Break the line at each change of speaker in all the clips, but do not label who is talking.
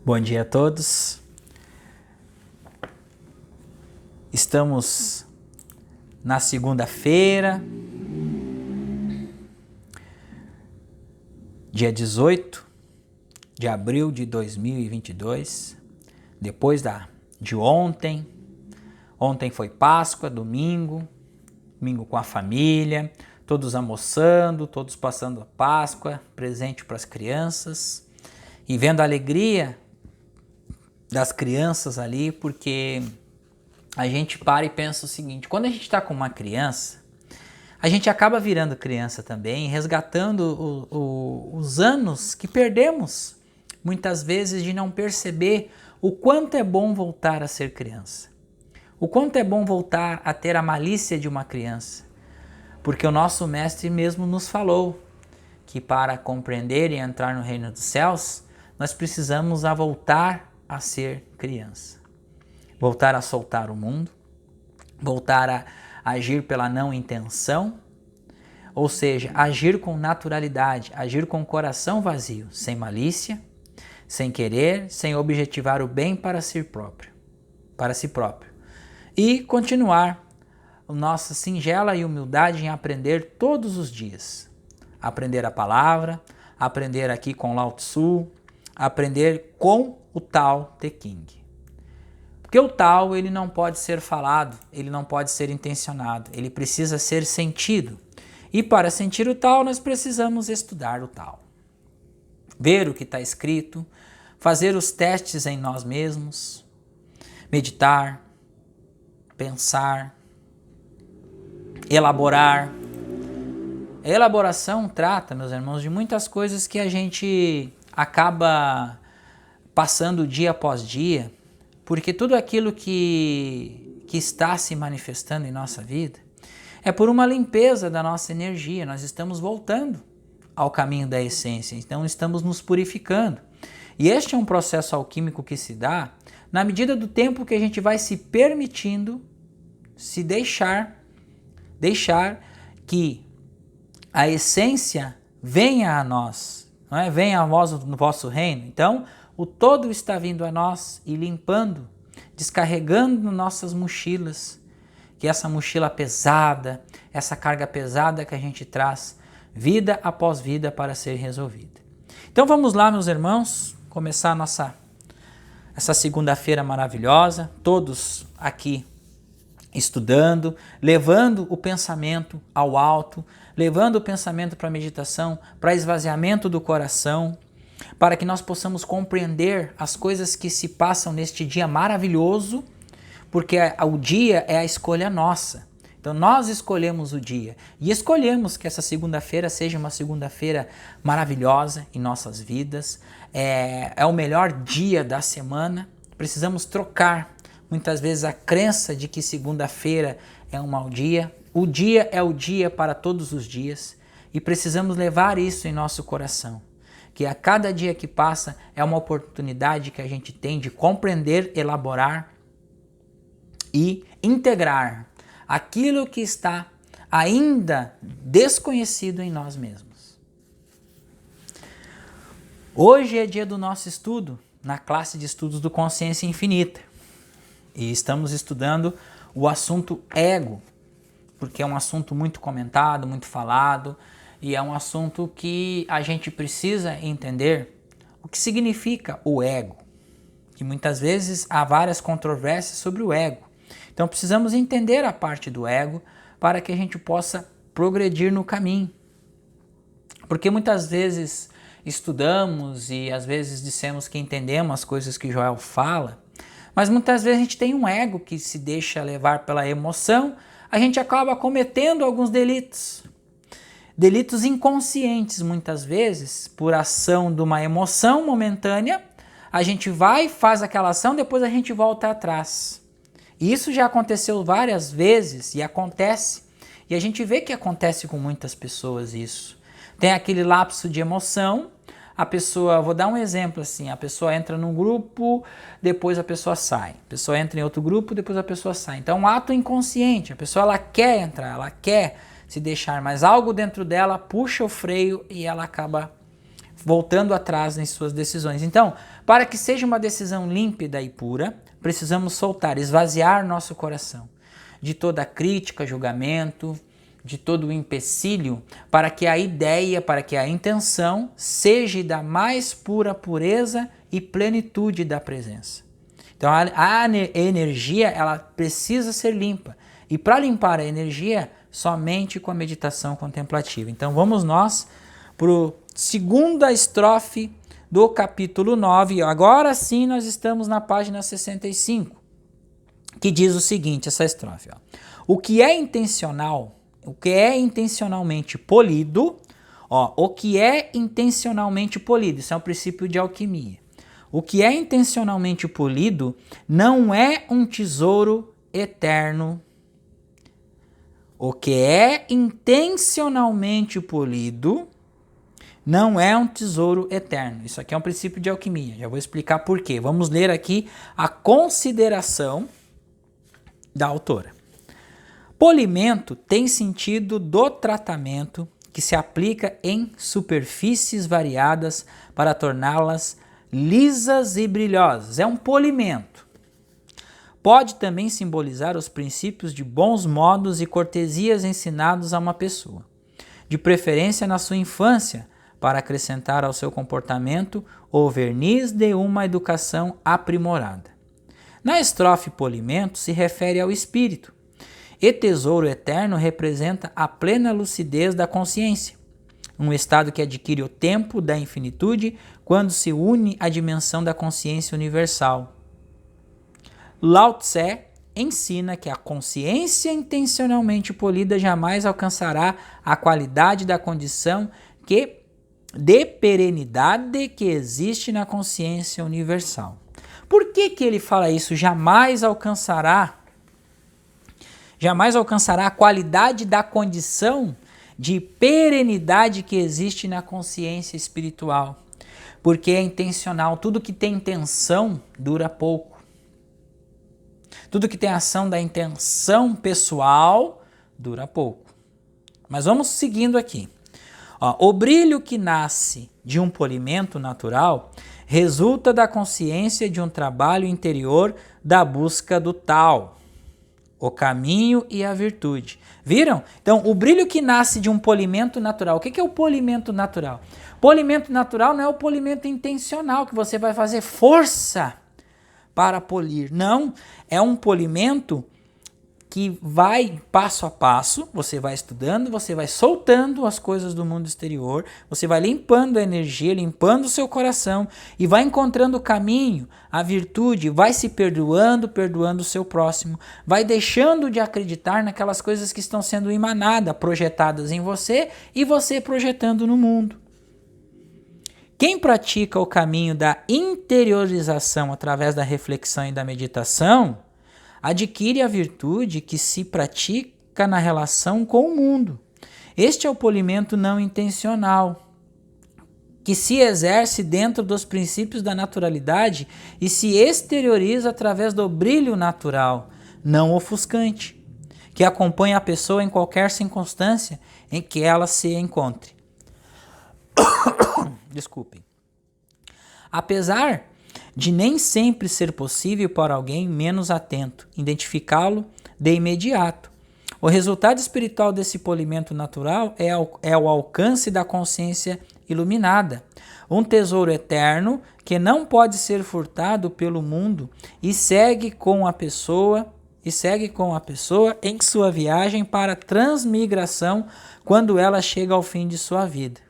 Bom dia a todos. Estamos na segunda-feira, dia 18 de abril de 2022, depois de ontem. Ontem foi Páscoa, domingo com a família, todos almoçando, todos passando a Páscoa, presente para as crianças e vendo a alegria das crianças ali, porque a gente para e pensa o seguinte: quando a gente está com uma criança, a gente acaba virando criança também, resgatando os anos que perdemos, muitas vezes, de não perceber o quanto é bom voltar a ser criança. O quanto é bom voltar a ter a malícia de uma criança. Porque o nosso mestre mesmo nos falou que para compreender e entrar no reino dos céus, nós precisamos voltar a ser criança. Voltar a soltar o mundo, voltar a agir pela não intenção, ou seja, agir com naturalidade, agir com o coração vazio, sem malícia, sem querer, sem objetivar o bem para si próprio. E continuar nossa singela e humildade em aprender todos os dias. Aprender a palavra, aprender aqui com Lao Tzu, aprender com o Tao Te Ching. Porque o Tao, ele não pode ser falado, ele não pode ser intencionado, ele precisa ser sentido. E para sentir o Tao, nós precisamos estudar o Tao. Ver o que está escrito, fazer os testes em nós mesmos, meditar, pensar, elaborar. A elaboração trata, meus irmãos, de muitas coisas que a gente acaba passando dia após dia, porque tudo aquilo que está se manifestando em nossa vida é por uma limpeza da nossa energia. Nós estamos voltando ao caminho da essência, então estamos nos purificando. E este é um processo alquímico que se dá na medida do tempo que a gente vai se permitindo se deixar que a essência venha a nós, não é? Venha a vós no vosso reino. Então, o todo está vindo a nós e limpando, descarregando nossas mochilas, que essa mochila pesada, essa carga pesada que a gente traz, vida após vida para ser resolvida. Então vamos lá, meus irmãos, começar essa segunda-feira maravilhosa, todos aqui estudando, levando o pensamento ao alto, levando o pensamento para a meditação, para esvaziamento do coração, para que nós possamos compreender as coisas que se passam neste dia maravilhoso, porque o dia é a escolha nossa. Então nós escolhemos o dia e escolhemos que essa segunda-feira seja uma segunda-feira maravilhosa em nossas vidas. É o melhor dia da semana. Precisamos trocar muitas vezes a crença de que segunda-feira é um mau dia. O dia é o dia para todos os dias e precisamos levar isso em nosso coração. Que a cada dia que passa é uma oportunidade que a gente tem de compreender, elaborar e integrar aquilo que está ainda desconhecido em nós mesmos. Hoje é dia do nosso estudo na classe de estudos do Consciência Infinita. E estamos estudando o assunto ego, porque é um assunto muito comentado, muito falado, e é um assunto que a gente precisa entender o que significa o ego, que muitas vezes há várias controvérsias sobre o ego. Então precisamos entender a parte do ego para que a gente possa progredir no caminho. Porque muitas vezes estudamos e às vezes dissemos que entendemos as coisas que Joel fala, mas muitas vezes a gente tem um ego que se deixa levar pela emoção, a gente acaba cometendo alguns delitos. Delitos inconscientes, muitas vezes, por ação de uma emoção momentânea, a gente vai, faz aquela ação, depois a gente volta atrás. E isso já aconteceu várias vezes e acontece. E a gente vê que acontece com muitas pessoas isso. Tem aquele lapso de emoção, a pessoa, vou dar um exemplo assim, a pessoa entra num grupo, depois a pessoa sai. A pessoa entra em outro grupo, depois a pessoa sai. Então é um ato inconsciente, a pessoa ela quer entrar, ela quer se deixar, mas algo dentro dela puxa o freio e ela acaba voltando atrás em suas decisões. Então, para que seja uma decisão límpida e pura, precisamos soltar, esvaziar nosso coração de toda crítica, julgamento, de todo o empecilho, para que a ideia, para que a intenção seja da mais pura pureza e plenitude da presença. Então a energia, ela precisa ser limpa. E para limpar a energia, somente com a meditação contemplativa. Então vamos nós para a segunda estrofe do capítulo 9. Agora sim nós estamos na página 65, que diz o seguinte, essa estrofe. Ó. O que é intencional, o que é intencionalmente polido, o que é intencionalmente polido, isso é um princípio de alquimia. O que é intencionalmente polido não é um tesouro eterno. O que é intencionalmente polido não é um tesouro eterno. Isso aqui é um princípio de alquimia. Já vou explicar por quê. Vamos ler aqui a consideração da autora. Polimento tem sentido do tratamento que se aplica em superfícies variadas para torná-las lisas e brilhosas. É um polimento. Pode também simbolizar os princípios de bons modos e cortesias ensinados a uma pessoa, de preferência na sua infância, para acrescentar ao seu comportamento o verniz de uma educação aprimorada. Na estrofe polimento se refere ao espírito, e tesouro eterno representa a plena lucidez da consciência, um estado que adquire o tempo da infinitude quando se une à dimensão da consciência universal. Lao Tse ensina que a consciência intencionalmente polida jamais alcançará a qualidade da condição de perenidade que existe na consciência universal. Por que ele fala isso? Jamais alcançará a qualidade da condição de perenidade que existe na consciência espiritual. Porque é intencional. Tudo que tem intenção dura pouco. Tudo que tem ação da intenção pessoal dura pouco. Mas vamos seguindo aqui. O brilho que nasce de um polimento natural resulta da consciência de um trabalho interior da busca do tal, o caminho e a virtude. Viram? Então, o brilho que nasce de um polimento natural. O que é o polimento natural? Polimento natural não é o polimento intencional, que você vai fazer força para polir. Não, é um polimento que vai passo a passo, você vai estudando, você vai soltando as coisas do mundo exterior, você vai limpando a energia, limpando o seu coração e vai encontrando o caminho, a virtude, vai se perdoando o seu próximo, vai deixando de acreditar naquelas coisas que estão sendo emanadas, projetadas em você e você projetando no mundo. Quem pratica o caminho da interiorização através da reflexão e da meditação adquire a virtude que se pratica na relação com o mundo. Este é o polimento não intencional, que se exerce dentro dos princípios da naturalidade e se exterioriza através do brilho natural, não ofuscante, que acompanha a pessoa em qualquer circunstância em que ela se encontre. Desculpem. Apesar de nem sempre ser possível para alguém menos atento identificá-lo de imediato, o resultado espiritual desse polimento natural é o alcance da consciência iluminada, um tesouro eterno que não pode ser furtado pelo mundo e segue com a pessoa em sua viagem para a transmigração quando ela chega ao fim de sua vida.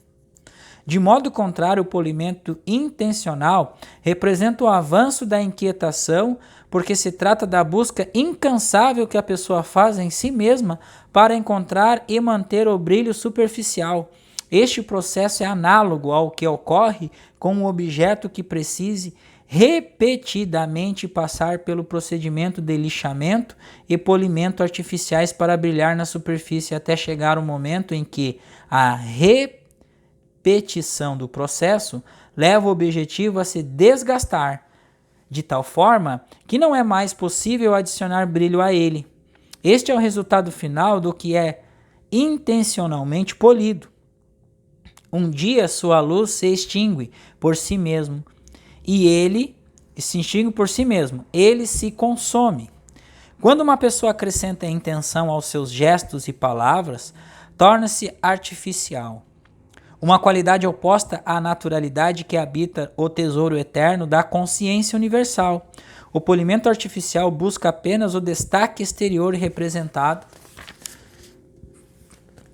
De modo contrário, o polimento intencional representa o avanço da inquietação, porque se trata da busca incansável que a pessoa faz em si mesma para encontrar e manter o brilho superficial. Este processo é análogo ao que ocorre com um objeto que precise repetidamente passar pelo procedimento de lixamento e polimento artificiais para brilhar na superfície até chegar o momento em que a repetição do processo leva o objetivo a se desgastar, de tal forma que não é mais possível adicionar brilho a ele. Este é o resultado final do que é intencionalmente polido. Um dia sua luz se extingue por si mesmo, e ele se extingue por si mesmo, ele se consome. Quando uma pessoa acrescenta intenção aos seus gestos e palavras, torna-se artificial. Uma qualidade oposta à naturalidade que habita o tesouro eterno da consciência universal. O polimento artificial busca apenas o destaque exterior representado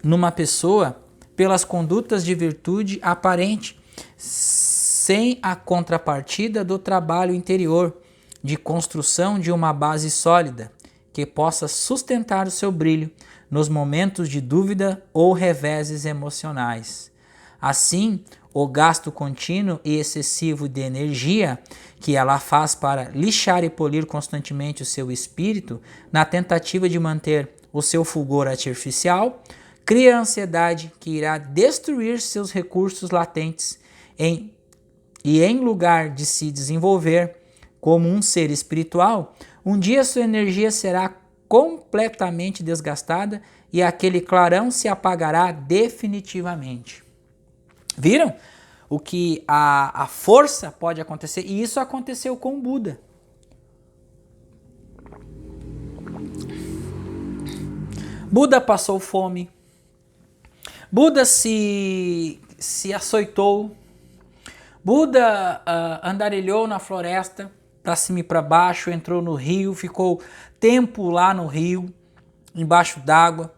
numa pessoa pelas condutas de virtude aparente, sem a contrapartida do trabalho interior de construção de uma base sólida que possa sustentar o seu brilho nos momentos de dúvida ou reveses emocionais. Assim, o gasto contínuo e excessivo de energia que ela faz para lixar e polir constantemente o seu espírito, na tentativa de manter o seu fulgor artificial, cria ansiedade que irá destruir seus recursos latentes e em lugar de se desenvolver como um ser espiritual, um dia sua energia será completamente desgastada e aquele clarão se apagará definitivamente. Viram o que a força pode acontecer? E isso aconteceu com Buda. Buda passou fome. Buda se açoitou. Buda andarilhou na floresta, para cima e para baixo, entrou no rio, ficou tempo lá no rio, embaixo d'água.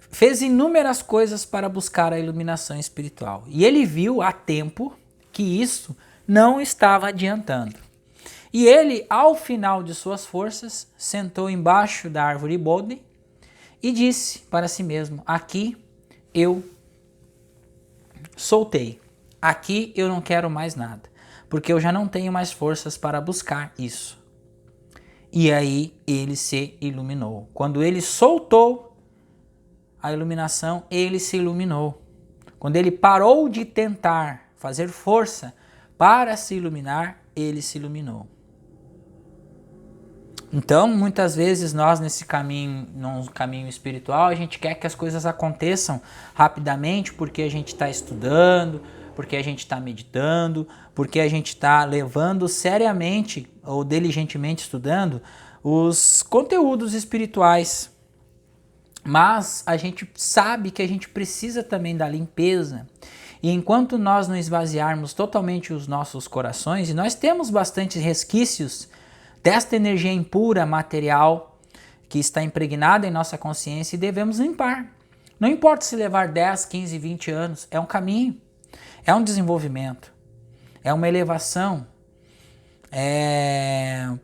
Fez inúmeras coisas para buscar a iluminação espiritual. E ele viu há tempo que isso não estava adiantando. E ele, ao final de suas forças, sentou embaixo da árvore Bodhi e disse para si mesmo: aqui eu soltei, aqui eu não quero mais nada, porque eu já não tenho mais forças para buscar isso. E aí ele se iluminou. Quando ele soltou a iluminação, ele se iluminou. Quando ele parou de tentar fazer força para se iluminar, ele se iluminou. Então, muitas vezes nós num caminho espiritual, a gente quer que as coisas aconteçam rapidamente porque a gente está estudando, porque a gente está meditando, porque a gente está levando seriamente ou diligentemente estudando os conteúdos espirituais. Mas a gente sabe que a gente precisa também da limpeza. E enquanto nós não esvaziarmos totalmente os nossos corações, e nós temos bastantes resquícios desta energia impura material que está impregnada em nossa consciência e devemos limpar. Não importa se levar 10, 15, 20 anos, é um caminho, é um desenvolvimento, é uma elevação, é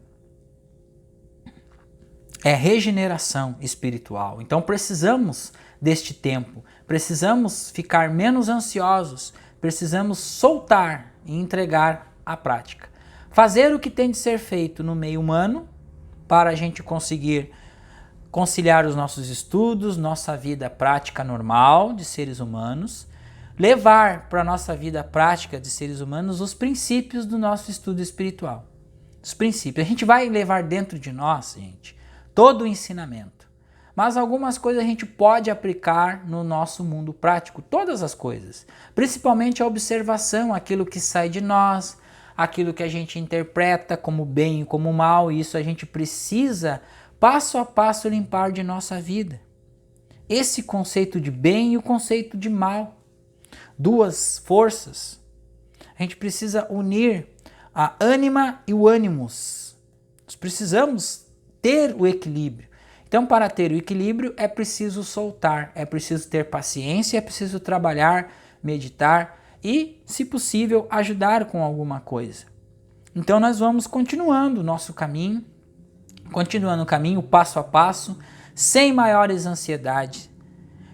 regeneração espiritual. Então precisamos deste tempo, precisamos ficar menos ansiosos, precisamos soltar e entregar à prática. Fazer o que tem de ser feito no meio humano para a gente conseguir conciliar os nossos estudos, nossa vida prática normal de seres humanos, levar para a nossa vida prática de seres humanos os princípios do nosso estudo espiritual. Os princípios. A gente vai levar dentro de nós, gente, todo o ensinamento. Mas algumas coisas a gente pode aplicar no nosso mundo prático, todas as coisas. Principalmente a observação, aquilo que sai de nós, aquilo que a gente interpreta como bem e como mal, e isso a gente precisa, passo a passo, limpar de nossa vida. Esse conceito de bem e o conceito de mal. Duas forças. A gente precisa unir a ânima e o ânimos. Nós precisamos ter o equilíbrio. Então, para ter o equilíbrio, é preciso soltar, é preciso ter paciência, é preciso trabalhar, meditar e, se possível, ajudar com alguma coisa. Então, nós vamos continuando o nosso caminho, passo a passo, sem maiores ansiedades,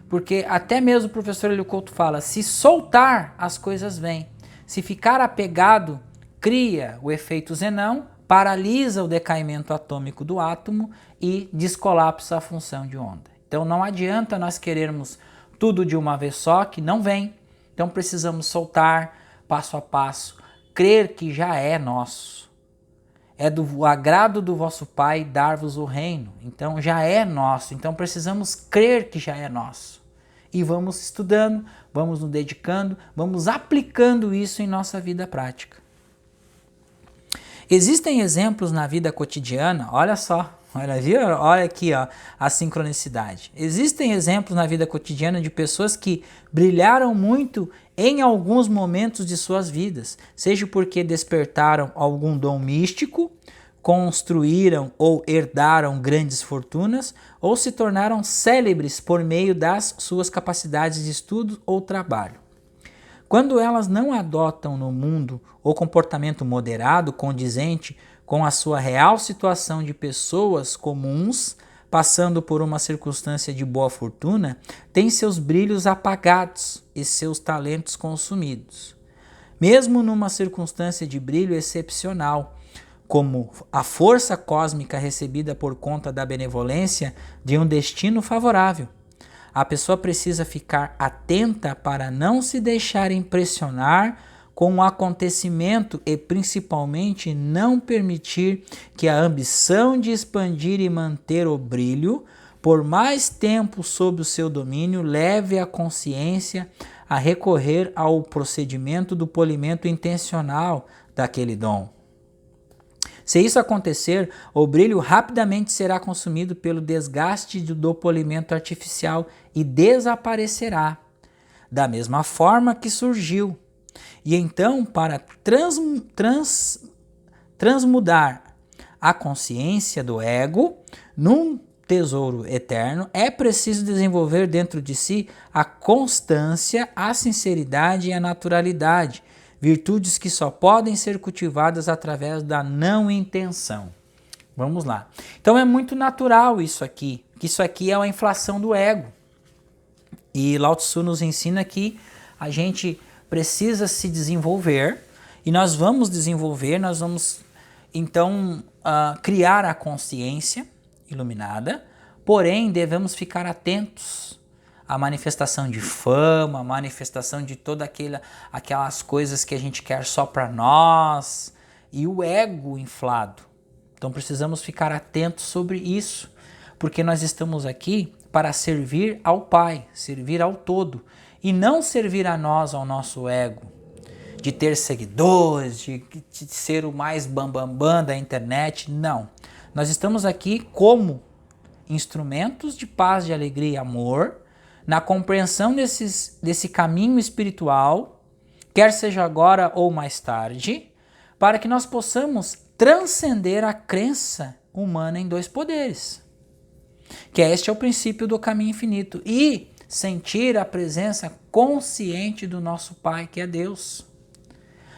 porque até mesmo o professor Helio Couto fala, se soltar, as coisas vêm. Se ficar apegado, cria o efeito Zenão, paralisa o decaimento atômico do átomo e descolapsa a função de onda. Então não adianta nós querermos tudo de uma vez só, que não vem. Então precisamos soltar, passo a passo, crer que já é nosso. É do agrado do vosso Pai dar-vos o reino. Então já é nosso. Então precisamos crer que já é nosso. e vamos estudando, vamos nos dedicando, vamos aplicando isso em nossa vida prática. Existem exemplos na vida cotidiana, olha só, olha aqui ó, a sincronicidade. Existem exemplos na vida cotidiana de pessoas que brilharam muito em alguns momentos de suas vidas, seja porque despertaram algum dom místico, construíram ou herdaram grandes fortunas, ou se tornaram célebres por meio das suas capacidades de estudo ou trabalho. Quando elas não adotam no mundo o comportamento moderado, condizente com a sua real situação de pessoas comuns, passando por uma circunstância de boa fortuna, têm seus brilhos apagados e seus talentos consumidos. Mesmo numa circunstância de brilho excepcional, como a força cósmica recebida por conta da benevolência de um destino favorável, a pessoa precisa ficar atenta para não se deixar impressionar com o acontecimento e principalmente não permitir que a ambição de expandir e manter o brilho por mais tempo sob o seu domínio leve a consciência a recorrer ao procedimento do polimento intencional daquele dom. Se isso acontecer, o brilho rapidamente será consumido pelo desgaste do polimento artificial e desaparecerá, da mesma forma que surgiu. E então, para transmudar a consciência do ego num tesouro eterno, é preciso desenvolver dentro de si a constância, a sinceridade e a naturalidade, virtudes que só podem ser cultivadas através da não intenção. Vamos lá. Então é muito natural isso aqui, que isso aqui é uma inflação do ego. E Lao Tzu nos ensina que a gente precisa se desenvolver, e nós vamos desenvolver, nós vamos então criar a consciência iluminada, porém devemos ficar atentos a manifestação de fama, a manifestação de todas aquelas coisas que a gente quer só para nós, e o ego inflado. Então precisamos ficar atentos sobre isso, porque nós estamos aqui para servir ao Pai, servir ao todo, e não servir a nós, ao nosso ego, de ter seguidores, de ser o mais bambambam da internet, não. Nós estamos aqui como instrumentos de paz, de alegria e amor, na compreensão desse caminho espiritual, quer seja agora ou mais tarde, para que nós possamos transcender a crença humana em dois poderes, que este é o princípio do caminho infinito, e sentir a presença consciente do nosso Pai, que é Deus,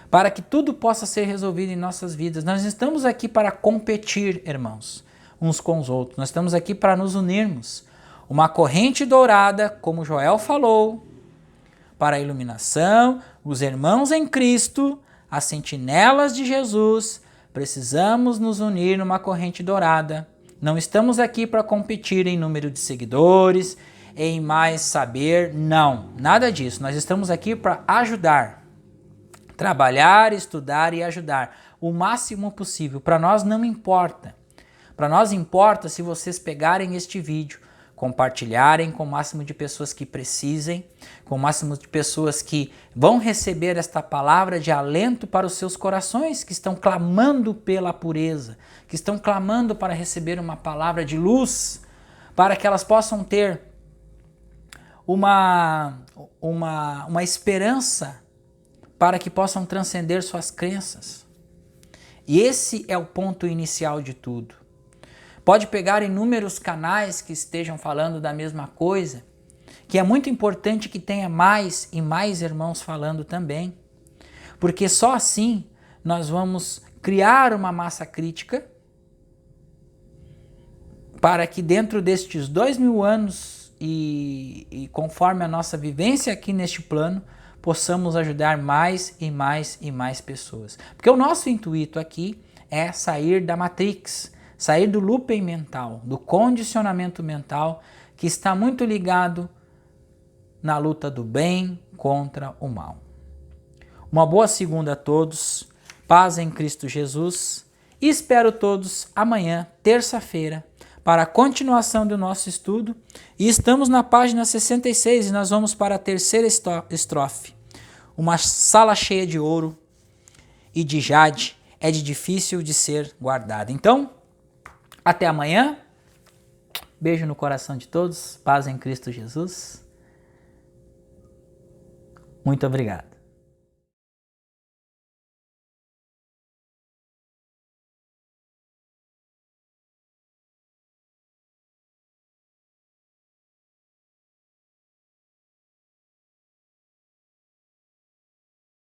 para que tudo possa ser resolvido em nossas vidas. Nós estamos aqui para competir, irmãos, uns com os outros, nós estamos aqui para nos unirmos. Uma corrente dourada, como Joel falou, para a iluminação, os irmãos em Cristo, as sentinelas de Jesus, precisamos nos unir numa corrente dourada. Não estamos aqui para competir em número de seguidores, em mais saber, não, nada disso. Nós estamos aqui para ajudar, trabalhar, estudar e ajudar o máximo possível. Para nós não importa. Para nós importa se vocês pegarem este vídeo, compartilharem com o máximo de pessoas que precisem, com o máximo de pessoas que vão receber esta palavra de alento para os seus corações, que estão clamando pela pureza, que estão clamando para receber uma palavra de luz, para que elas possam ter uma esperança, para que possam transcender suas crenças. E esse é o ponto inicial de tudo. Pode pegar inúmeros canais que estejam falando da mesma coisa, que é muito importante que tenha mais e mais irmãos falando também, porque só assim nós vamos criar uma massa crítica para que dentro destes 2000 anos e conforme a nossa vivência aqui neste plano, possamos ajudar mais e mais e mais pessoas. Porque o nosso intuito aqui é sair da Matrix, sair do looping mental, do condicionamento mental que está muito ligado na luta do bem contra o mal. Uma boa segunda a todos, paz em Cristo Jesus, e espero todos amanhã, terça-feira, para a continuação do nosso estudo. E estamos na página 66 e nós vamos para a terceira estrofe. Uma sala cheia de ouro e de jade é de difícil de ser guardada. Então, até amanhã. Beijo no coração de todos. Paz em Cristo Jesus. Muito obrigado.